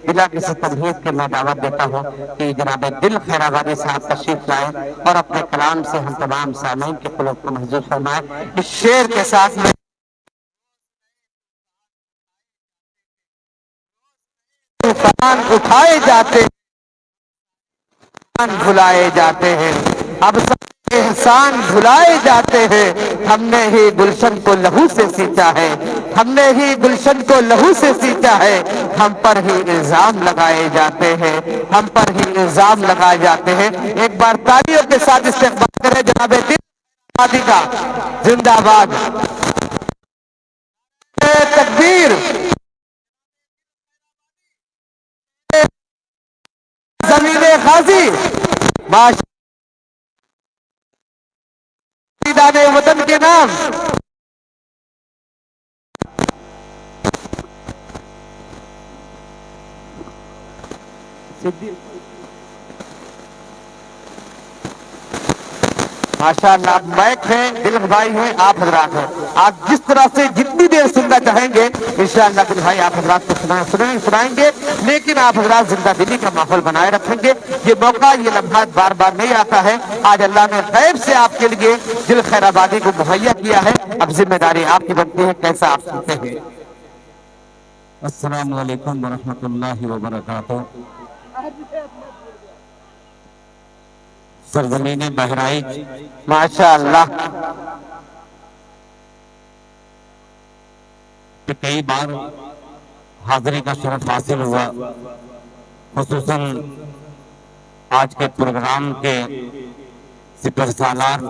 बिना किसी तमहीद के मैं दावत देता हूँ कि जनाब दिल खैराबादी साहब तशरीफ लाए और अपने कलाम से हम तमाम सामईन के कुलूब को महजूज फरमाए। इस शेर के साथ में तूफान उठाए जाते भुलाए जाते हैं, अब सब एहसान भुलाए जाते हैं। हमने ही गुलशन को लहू से सींचा है, हमने ही गुलशन को लहू से सींचा है। हम पर ही इल्जाम लगाए जाते हैं, हम पर ही इल्जाम लगाए जाते हैं। एक बार तालियों के साथ इस्तेमाल करें जनाब दिल का। जिंदाबाद, तकबीर, जमीने गाजी, माशिदाने वतन के नाम। माशाअल्लाह, आप मैक हैं, दिल भाई हैं, आप हजरात हैं। आप जिस तरह से जितनी देर सुनना चाहेंगे इंशाअल्लाह दिल भाई आप हजरात को सुनाएंगे, लेकिन आप हजरात जिंदा दिली का माहौल बनाए रखेंगे। ये मौका, ये लम्हात बार बार नहीं आता है। आज अल्लाह ने गैब से आपके लिए दिल खैराबादी को मुहैया किया है। अब जिम्मेदारी आपकी बनती है, कैसा आप सुनते हैं। अस्सलामु अलैकुम वरहमतुल्लाहि वबरकातुहू। सरजमीन बहराइच माशाअल्लाह, पे कई बार हाजिरी का शरफ हासिल हुआ, खुसूसन आज के प्रोग्राम के सिपहसालार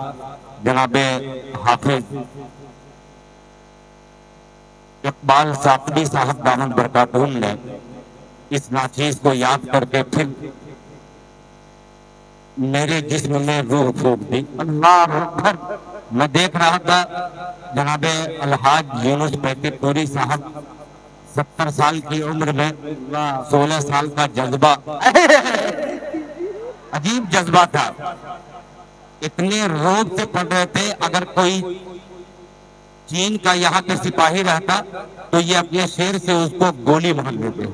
जनाबे हाफिज इकबाल साकबी साहब दामद बरकातहूम ने इस नाचीज को याद करके फिर मेरे जिस्म में रूह फूक दी। अल्लाह अकबर। मैं देख रहा था जनाबे अलहाज यूनुस पैतीपुरी साहब 70 साल की उम्र में 16 साल का जज्बा, अजीब जज्बा था। इतने रोब से पढ़ रहे थे, अगर कोई चीन का यहाँ के सिपाही रहता तो ये अपने शेर से उसको गोली मार देते।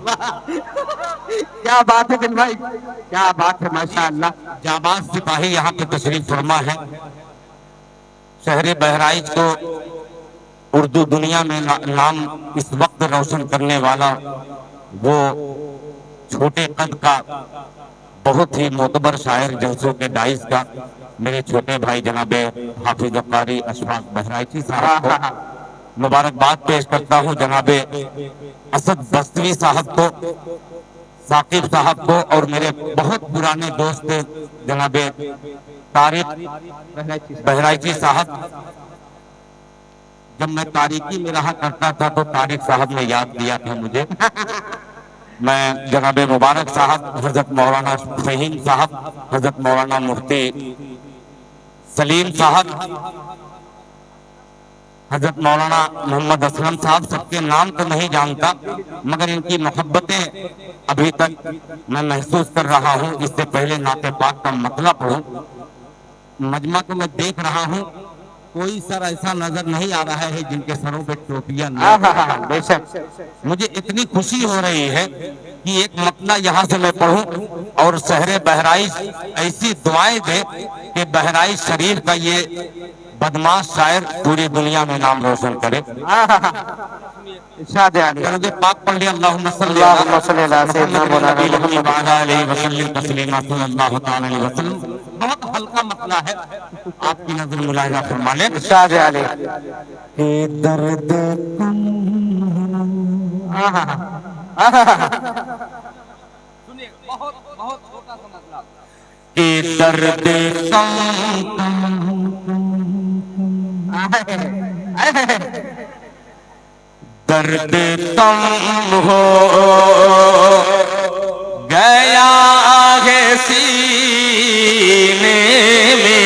क्या बात है दिल भाई, क्या बात है, माशाअल्लाह। जाबाज सिपाही यहाँ पे तशरीफ फरमा है। शहर बहराइच को उर्दू दुनिया में नाम इस वक्त रोशन करने वाला वो छोटे कद का बहुत ही मोतबर शायर जलसों के दाइस का मेरे छोटे भाई जनाबे हाफिज कारी अशफाक बहराइची साहब को मुबारकबाद पेश करता हूँ। जनाबे असद बस्तवी साहब को, साकिब साहब को और मेरे बहुत पुराने दोस्त जनाबे तारिक बहराइची साहब। जब मैं तारीकी में रहा करता था तो तारिक साहब ने याद किया था मुझे। मैं जनाबे मुबारक साहब, हजरत मौलाना फहीम साहब, हजरत मौलाना मुफ्ती सलीम साहब, हजरत मौलाना मोहम्मद असलम साहब, सबके नाम तो नहीं जानता मगर इनकी मोहब्बतें अभी तक मैं महसूस कर रहा हूँ। इससे पहले नाते पाक का मतलब पढ़ूं, मजमा को मैं देख रहा हूँ, कोई सर ऐसा नजर नहीं आ रहा है जिनके सरों पे टोपियां नहीं। बेशक, मुझे इतनी खुशी हो रही है कि एक मतला यहाँ से मैं पढ़ूं और शहर बहराइच ऐसी दुआएं दे कि बहराइच शरीफ का ये बदमाश शायर पूरी दुनिया में नाम रोशन करे। दरूद पाक पढ़ लिया, अल्लाहुम्मा सल्ली अला मुहम्मद व अला आलिहि वसल्लम तस्लीमा सल्लल्लाहु तआला अलैहि वसल्लम। बहुत हल्का मतला है, आपकी नजर मुलाहिजा फरमा लें। इरशाद अली। कि दर्द सुनिए, बहुत बहुत छोटा सा मसला। कि दर्द दर्द कम हो गया है सीने में,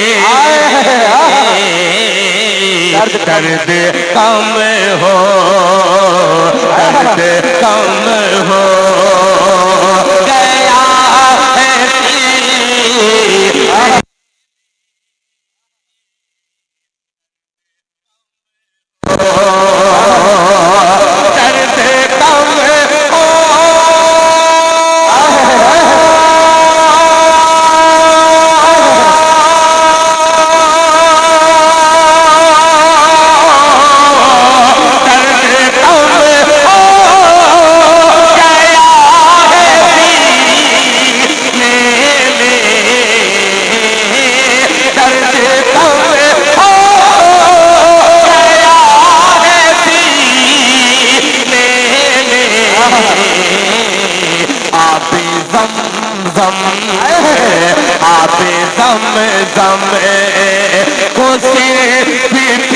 दर्द कम हो, दर्द कम हो गया है सीने। ज़म को सिर्फ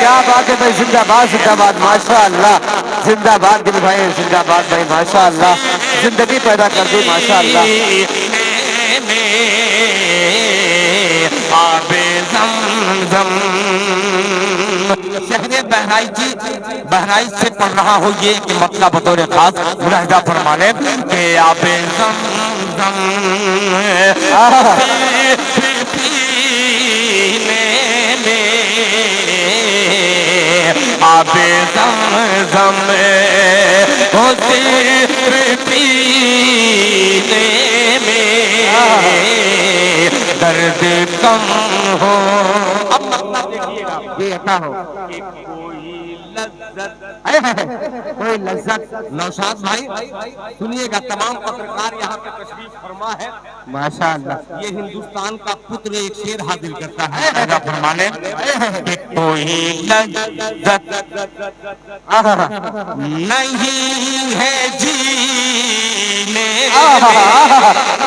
क्या बात है भाई, जिंदाबाद जिंदाबाद, माशाअल्लाह, जिंदाबाद दिल भाई, जिंदाबाद भाई, माशाअल्लाह, जिंदगी पैदा कर दी, माशाअल्लाह। आबे ज़म शहरे बहराइच से पढ़ रहा हूँ ये कि मतलब बतौर खास मुलाहिजा फरमा लें कि आबे ज़म पीने में आबे ज़म होते पीने में दर्द कम हो। अब मतलब देखिएगा ये ऐसा हो कि कोई लज्जत कोई लज्जत, नौशाद भाई सुनिएगा, तमाम पत्रकार यहाँ पे तशरीफ फरमा है। माशाअल्लाह। ये हिंदुस्तान का पुत्र एक शेर हाजिर करता है। मुलाहिजा फरमा लें कि कोई लज्जत नहीं है जीने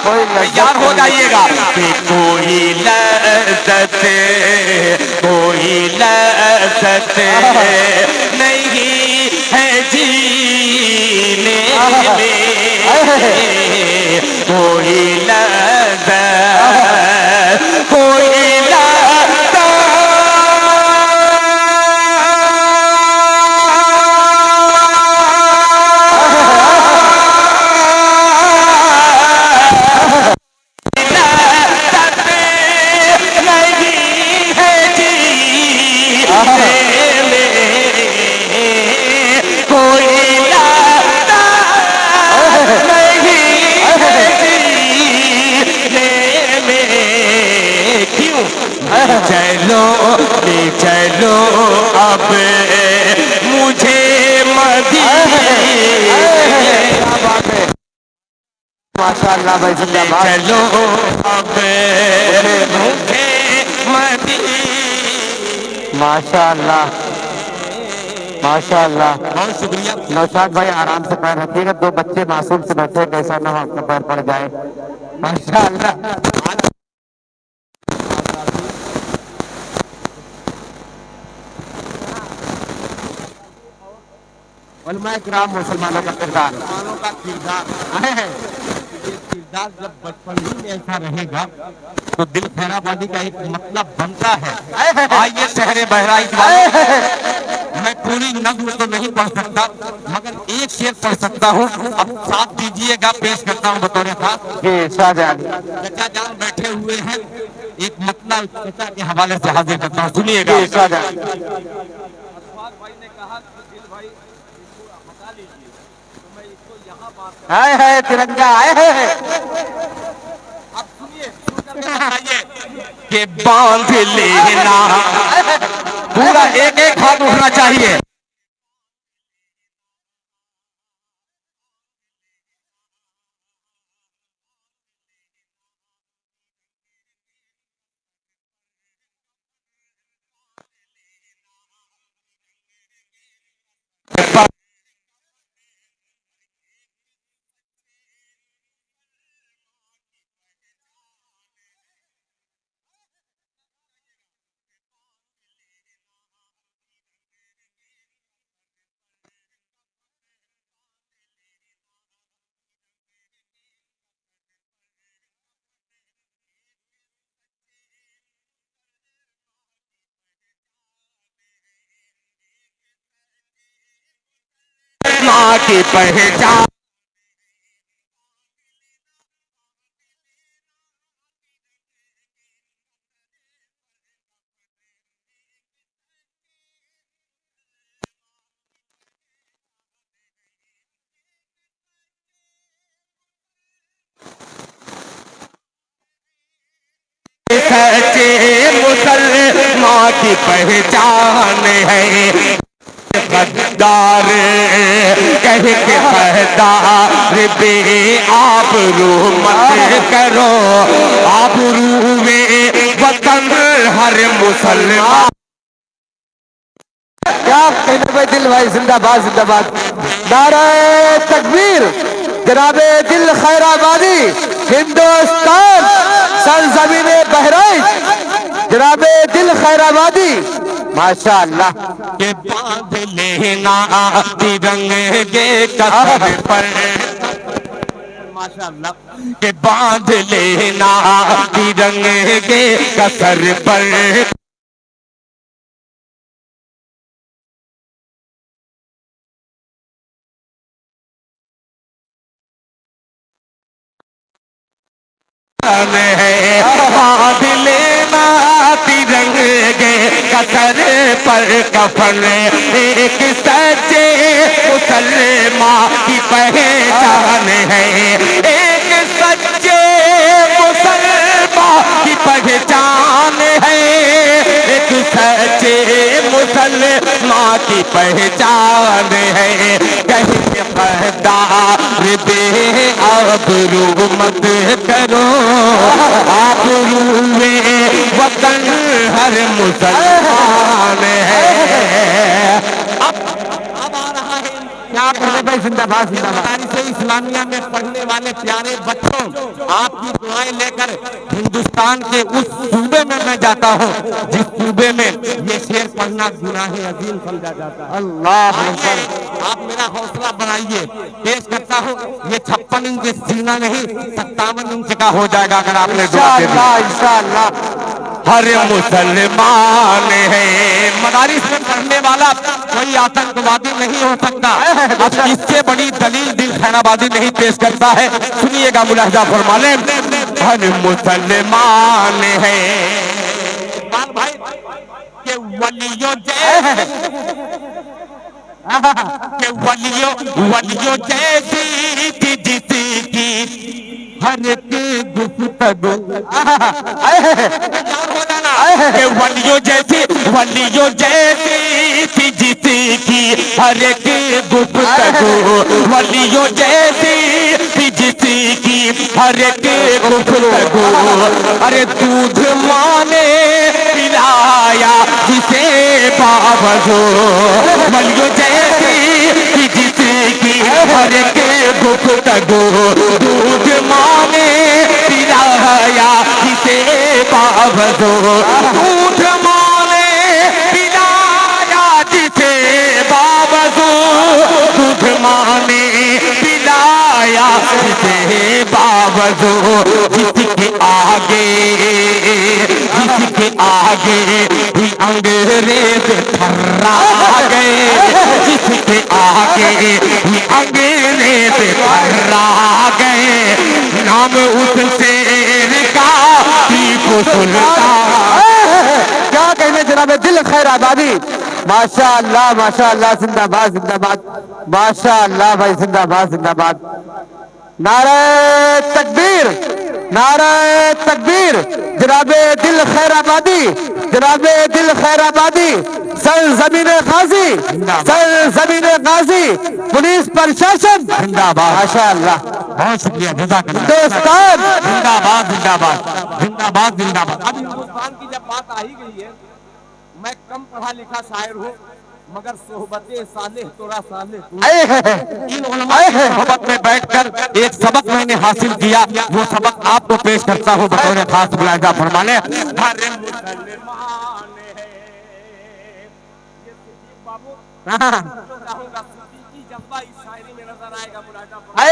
कोई तैयार हो जाइएगा कि कोई लज्जत नहीं है जीने में कोई लज्जत चलो अब मुझे माशाअल्लाह भाई, जिंदाबाद। चलो अब मुझे माशाअल्लाह माशाअल्लाह। बहुत शुक्रिया। नौशाद भाई आराम से पैर रखिएगा, दो बच्चे मासूम से बैठे, कैसा ना हो आपका पैर पड़ जाए, माशाअल्लाह। उलमाए किराम मुसलमानों का किरदार, मुसलमानों का किरदार, ये किरदार जब बचपन ही में ऐसा रहेगा तो दिल खैराबादी का एक मतलब बनता है। आइए शहरे बहराइच वालों, मैं पूरी नज़्म तो नहीं पढ़ सकता मगर एक शेर पढ़ सकता हूँ। अब साथ दीजिएगा, पेश करता हूँ बतौर खास। शाहजहां चचा जान बैठे हुए हैं, एक मतलब चचा के हवाले से हाजिर करता हूँ, सुनिएगा। शाहजहां अशफाक भाई ने कहा कि दिल भाई इसको हटा लीजिए, तो मैं इसको यहाँ बात आए है तिरंगा आए है। अब सुनिए, सुनकर के बताइए। कि बांध लेना पूरा एक एक हाथ उठना चाहिए। माँ की पहचान सच्चे मुसलमान की पहचान है। गद्दार कह के गद्दार बे आबरू मत करो, आबरू में वतन हर मुसलमान। क्या कहने भाई, दिल भाई जिंदाबाद जिंदाबाद, नारे तकबीर, जनाबे दिल खैराबादी हिंदुस्तान सरजमीन बहराइच जनाबे दिल खैराबादी माशाअल्लाह के बांध लेना तिरंगे के कसर पर माशाअल्लाह के बांध लेना तिरंगे के कसर पर है बांध लेना तिरंगे कसर पर कफन एक सच्चे मुसलमान की पहचान है एक सच्चे मुसलमान की पहचान है एक सच्चे मुसलमान की पहचान है कहीं गद्दार बे आबरू मत करो आबरू में वतन हर मुसलमान है अब आ रहा है क्या कहने भाई जिंदाबाद जिंदाबाद इस्लामिया में पढ़ने वाले प्यारे बच्चों आपकी दुआएं लेकर हिंदुस्तान के उस सूबे में मैं जाता हूँ जिस सूबे में ये शेर पढ़ना गुनाह अजीम समझा जाता है अल्लाह आप मेरा हौसला बनाइए पेश करता हूँ ये 56 इंच सीना नहीं 57 इंच का हो जाएगा अगर आपने दुआ दे दी इंशाअल्लाह हर मुसलमान है मदारिस में पढ़ने वाला कोई आतंकवादी नहीं हो सकता अब इससे बड़ी दलील दिल खैराबादी नहीं पेश करता है सुनिएगा मुलाहिजा फरमा लें हर मुसलमान है भाई के वलियों के वलियों जैसी थी जिसकी हर एक गुफ्तगू हो जाना के वलियों जैसी थी जिसकी हर एक गुफ्तगू वलियों जैसी थी जिसकी हर एक गुफ्तगू अरे दूध माने पिलाया जिसे बाबू वलियों जैसी थी जिसकी हर एक गुफ्तगू दूध माने पिलाया जिसे बाबू दूध माने पिलाया जिसे बाबू दूध माने पिलाया जिसे बाबू जिसके आगे भी अंग्रेज थर्रा गए जिसके आगे भी अंग्रेज थर्रा गए नाम उस शेर का टीपू सुल्तान क्या कहने जनाब दिल खैराबादी माशाअल्लाह जिंदाबाद जिंदाबाद माशाअल्लाह भाई जिंदाबाद जिंदाबाद नारे तकबीर जनाबे दिल खैराबादी सरजमीन गाजी पुलिस प्रशासन जिंदाबाद माशाअल्लाह बहुत शुक्रिया हिंदुस्तान जिंदाबाद जिंदाबाद जिंदाबाद जिंदाबाद अब हिंदुस्तान की जब बात आ ही गई है मैं कम पढ़ा लिखा शायर हूँ मगर सोहबते सालेह तोरा सालेह इन उलमा की सोहबत में बैठकर एक सबक मैंने हासिल किया वो सबक आपको पेश करता हूँ बतौर खास मुलाहिजा फरमा लें हर मुसलमान है ये सिद्दीक बाबू रहूंगा सिद्दीकी जज्बा इस शायरी में नजर आएगा मुलाहिजा फरमा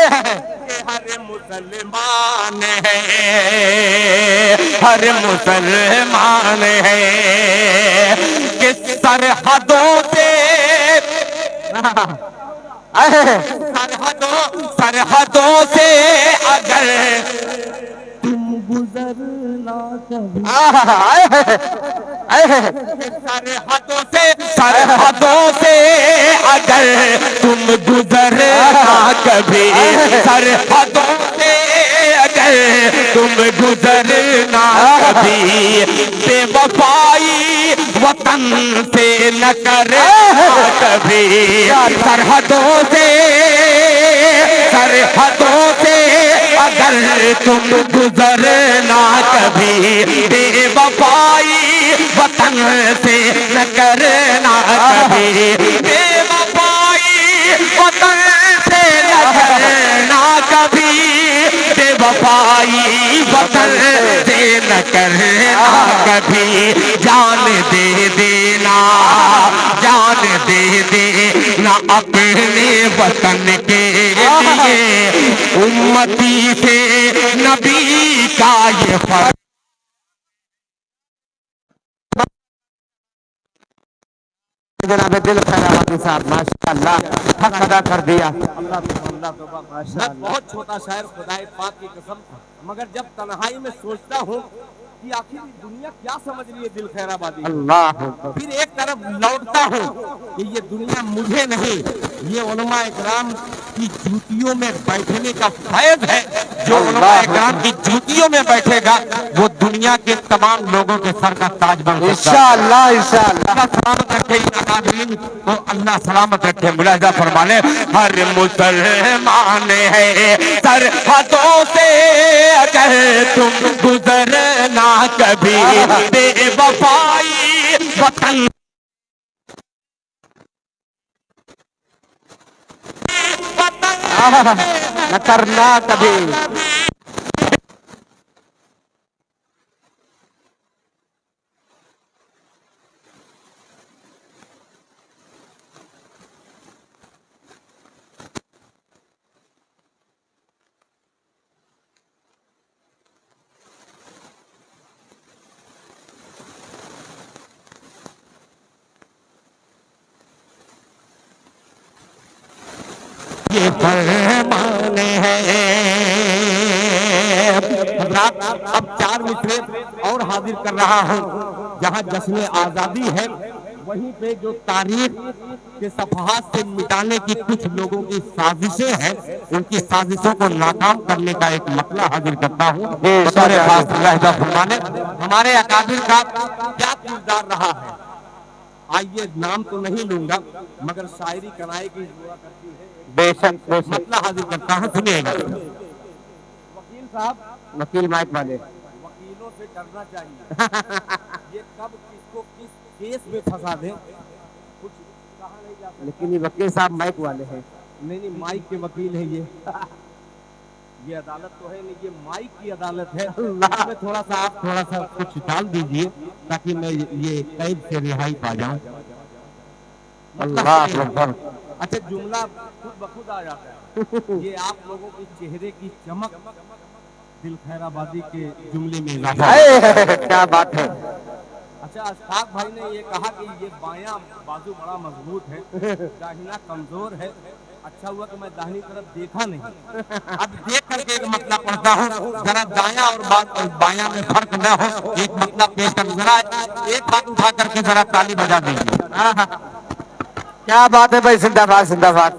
हर मुसलमान है हर मुसलमान है कि सरहदों से सरहदों से अगर तुम गुजरना कभी सरहदों से अगर तुम गुजरना कभी सरहदों से अगर तुम गुजरना कभी बेवफाई वतन से न करे कभी सरहदों से अगर तुम गुजरना कभी बेवफाई वतन से न करना कभी बेवफाई वतन से न करना बेवफाई वतन से न करना कभी, जान दे देना, जान दे देना अपने वतन के लिए, उम्मती से नबी का ये फर्ज। जनाब दिल खैराबादी साहब माशाअल्लाह हक अदा कर दिया। मैं बहुत छोटा शायर, खुदाए पाक की कसम, मगर जब तन्हाई में सोचता हूँ कि आखिर दुनिया क्या समझ रही है दिल खैराबादी, अल्लाह फिर एक तरफ लौटता हूँ कि ये दुनिया मुझे नहीं, ये उलमा इकराम की जूतियों में बैठने का फैज़ है। जो उलमा इकराम की जूतियों में बैठेगा वो दुनिया के तमाम लोगों के सर का ताज बन सकता है। इंशाअल्लाह इंशाअल्लाह। अल्लाह सलामत रखे इन अकादरीन को, अल्लाह सलामत रखे। मुलाहिजा फरमा ले, हर मुसलमान है सरहदों से अगर तुम गुजरना कभी, बेवफाई वतन न करना कभी। ये फरमान है। अब 4 मिसरे और हाजिर कर रहा हूँ। जहाँ जश्न आजादी है वहीं पे जो तारीख के सफहात से मिटाने की कुछ लोगों की साजिशें हैं, उनकी साजिशों को नाकाम करने का एक मसला हाजिर करता हूँ। बतौर खास मुलाहिजा फरमाने, हमारे अकाबिर का क्या किरदार रहा है। आइए, नाम तो नहीं लूंगा मगर शायरी कनाए की हुआ करती है, बेशक बेशक। मसला हाजिर करता हूँ, सुनिएगा। वकील साहब, वकील माइक वाले। वकीलों से डरना चाहिए। ये कब किसको किस केस में फंसा दे कुछ कहा नहीं जा सकता। लेकिन ये वकील साहब माइक वाले हैं। नहीं नहीं, माइक के वकील है ये अदालत तो है नहीं, ये माइक की अदालत है। इसमें थोड़ा सा आप थोड़ा सा कुछ डाल दीजिए ताकि मैं ये कैद से रिहाई पा जाऊं। अल्लाह अकबर। अच्छा, जुमला खुद ब खुद आ जाता है। ये आप लोगों के चेहरे की चमक दिल खैराबादी के जुमले में इजाफा है। क्या बात है। अच्छा, अशफाक भाई ने ये कहा कि ये बायां बाजू बड़ा मजबूत है, दाहिना कमजोर है। अच्छा हुआ कि मैं दाहिनी तरफ देखा नहीं। अब देख करके एक मतलब पढ़ता हूँ, जरा दाया और बाया में फर्क न हो, एक मतलब पेश कर, जरा एक हाथ उठा करके जरा ताली बजा दीजिए। क्या बात है भाई, जिंदाबाद जिंदाबाद।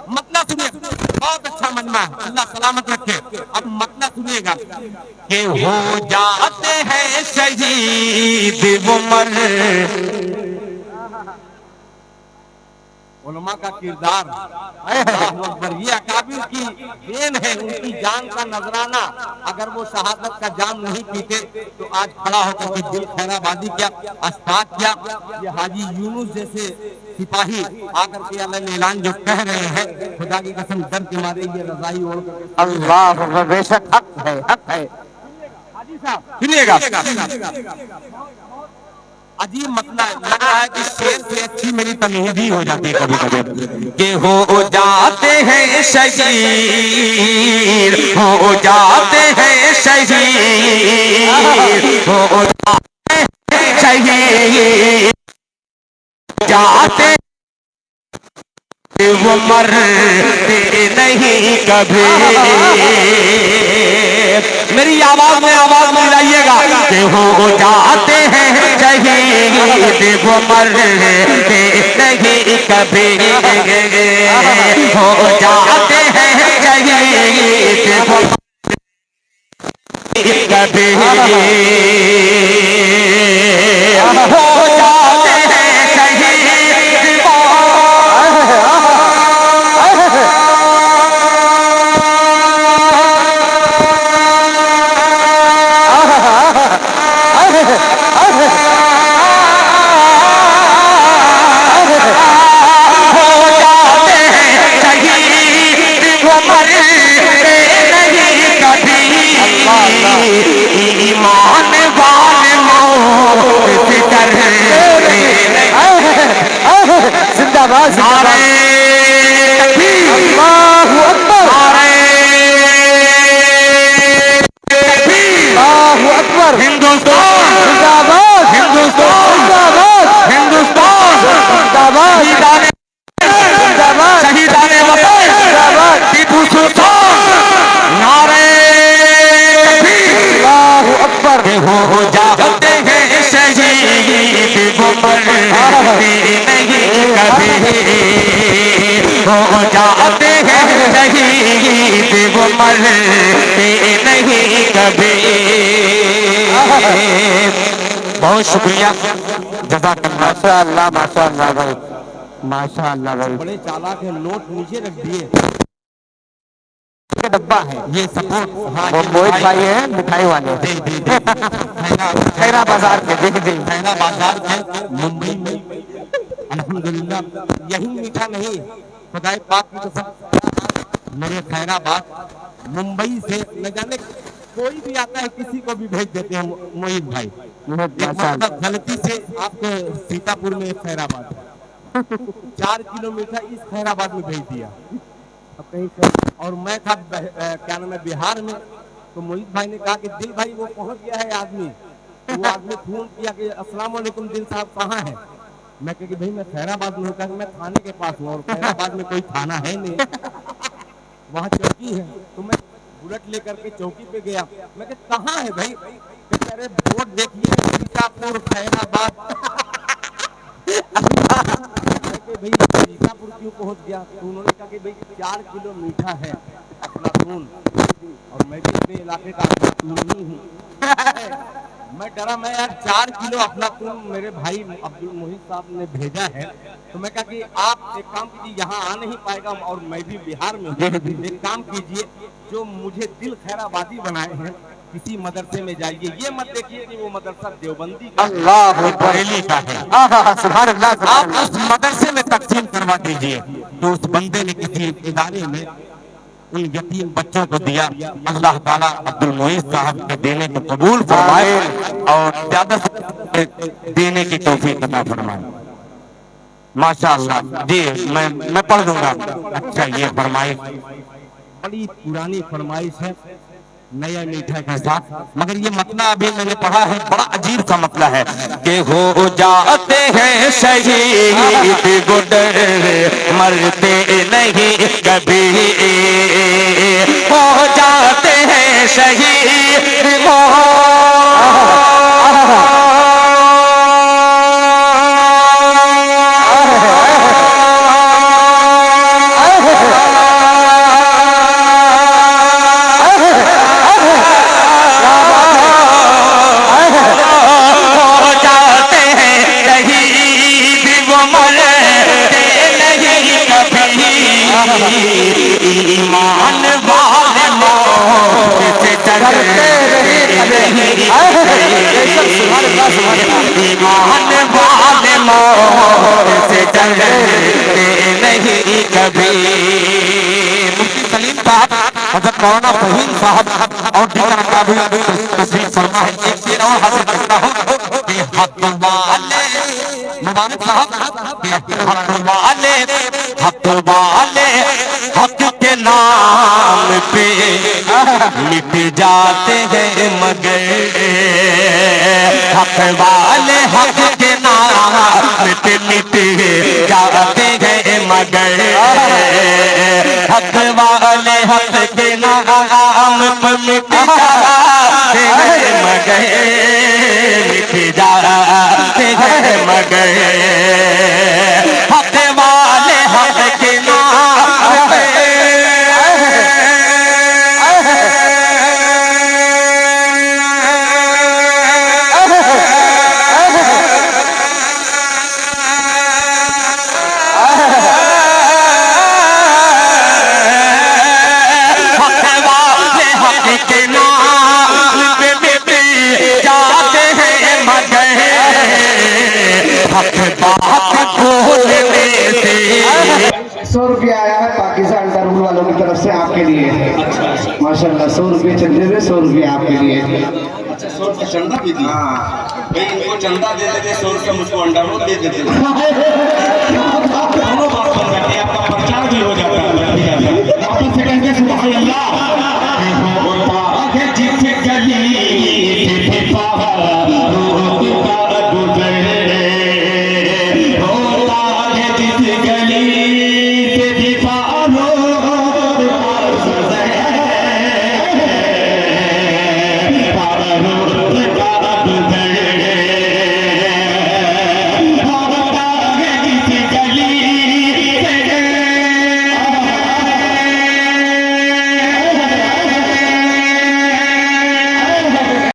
मतलब सुनिए, बहुत अच्छा मजमा है, अल्लाह सलामत रखे। अब मतलब सुनिएगा कि हो जाते हैं शहीद वो मर। उलमा का किरदार, अल्लाहु अकबर, ये अकाबिर की देन है, उनकी जान का नजराना। अगर वो शहादत का जाम नहीं पीते तो आज खड़ा होकर के दिल खैराबादी क्या, अशफाक क्या, ये हाजी यूनुस जैसे सिपाही आकर के ऐलान जो कह रहे हैं, खुदा की कसम डर के मारे ये रजाई ओढ़ करके। अल्लाह अकबर, बेशक हक है हक है। हाजी साहब सुनिएगा, अजीब मतलब लग रहा है कि शेर से अच्छी मेरी तनहीदी हो जाती है कभी कभी। कि हो जाते हैं शहीद, हो जाते हैं शहीद, हो जाते हैं शहीद, जाते वो मरते नहीं कभी। मेरी आवाज में आवाज मिलाइएगा कि हो जाते हैं शहीद वो मरते नहीं कभी, हो जाते हैं शहीद वो कभी, हो जाते हैं शहीद वो मरते नहीं कभी। जिंदाबाद नारे तकबीर, अल्लाहू अकबर अल्लाहू अकबर हिंदुस्तान जिंदाबाद हिंदुस्तान जिंदाबाद हिंदुस्तान जिंदाबाद शहीदाने जिंदाबाद शहीदाने वतन जिंदाबाद टीपू सुल्तान नारे तकबीर, अल्लाहू अकबर हो जाते हैं शहीद वो मरते नहीं कभी, हो जाते हैं शहीद वो मरते नहीं कभी। बहुत शुक्रिया, जज़ाकल्लाह। माशाअल्लाह माशाअल्लाह भाई माशाअल्लाह भाई बड़े चालाक है, नोट नीचे रख दिए। का डब्बा है ये सपोर्ट, हाँ वो ये मोहित भाई है मिठाई वाले जी जी जी खैरा बाजार के जी जी खैरा बाजार के मुंबई में अल्हम्दुलिल्लाह यही मीठा नहीं, खुदाए पाक की कसम मेरे खैराबाद मुंबई से न जाने कोई भी आता है किसी को भी भेज देते हैं मोहित भाई। एक मतलब गलती से आपको सीतापुर में खैराबाद 4 किलो मीठा इस खैराबाद में भेज दिया। अब कहीं और मैं था क्या नाम है बिहार में, तो मोहित भाई ने कहा कि दिल भाई वो पहुंच गया है आदमी, तो वो आदमी फोन किया कि अस्सलाम वालेकुम दिल साहब कहाँ हैं। मैं कहा कि भाई मैं खैराबाद में हूँ, कहा मैं थाने के पास हूँ और खैराबाद में कोई थाना है नहीं, वहाँ चौकी है। तो मैं बुलेट लेकर के चौकी पे गया, मैं कहा कहाँ है भाई, कहते अरे बोर्ड देखिए सीतापुर खैराबाद। भाई सीतापुर क्यों पहुंच गया, तो उन्होंने कहा कि भाई 4 किलो मीठा है अपना खून, और मैं भी अपने इलाके का अपना खून ही हूँ। मैं डरा, मैं यार 4 किलो अपना खून मेरे भाई अब्दुल मोहित साहब ने भेजा है, तो मैं कहा कि आप एक काम कीजिए, यहाँ आ नहीं पाएगा और मैं भी बिहार में हूँ, एक काम कीजिए जो मुझे दिल खैराबादी बनाए हैं किसी मदरसे में जाइए, ये मत देखिए कि वो मदरसा देवबंदी का अल्लाह बरेली का है, सुभान अल्लाह आप उस मदरसे में तकसीम करवा दीजिए। तो उस बंदे ने किसी इदारे में उन यतीम बच्चों को दिया, अल्लाह ताला अब्दुल मोइज साहब के देने को कबूल फरमाए और ज्यादा से देने की तौफीक अता फरमाए। माशाअल्लाह जी, मैं पढ़ दूंगा। अच्छा, ये फरमाइश बड़ी पुरानी फरमाइश है नया मीठा के साथ, मगर ये मतला अभी मैंने पढ़ा है, बड़ा अजीब सा मतला है कि हो जाते हैं शहीद गुडर मरते नहीं कभी, हो जाते हैं शहीद ईमान वाले मौत से डरते नहीं, ईमान वाले मौत से डरते नहीं कभी। मुफ्ती सलीम साहब, हज़रत मौलाना फहीम साहब और दीगर अकाबिर तशरीफ फरमा है। एक शेर और हासिल करता हूँ कि हक वाले मुबारक साहब, हक वाले हक के नाम पे मिट जाते हैं मगर, हक वाले हक के नाम पे मिट जाते हैं मगर, हक वाले हक के नाम पे मिट जाते हैं मगर, मिट जाते हैं मगर, हक वाले हक के नाम पे ₹100 आया है पाकिस्तान दारुल वालों की तरफ से आपके लिए। माशाल्लाह 100 रुपये चंदे में, ₹100 आपके लिए। अच्छा, 100 का चंदा भी दिया। हाँ भाई इनको चंदा दे देते 100 रुपया, मुझको अंडा रोल दे देते, दोनों बात बन जाती है, आपका प्रचार भी हो जाता है।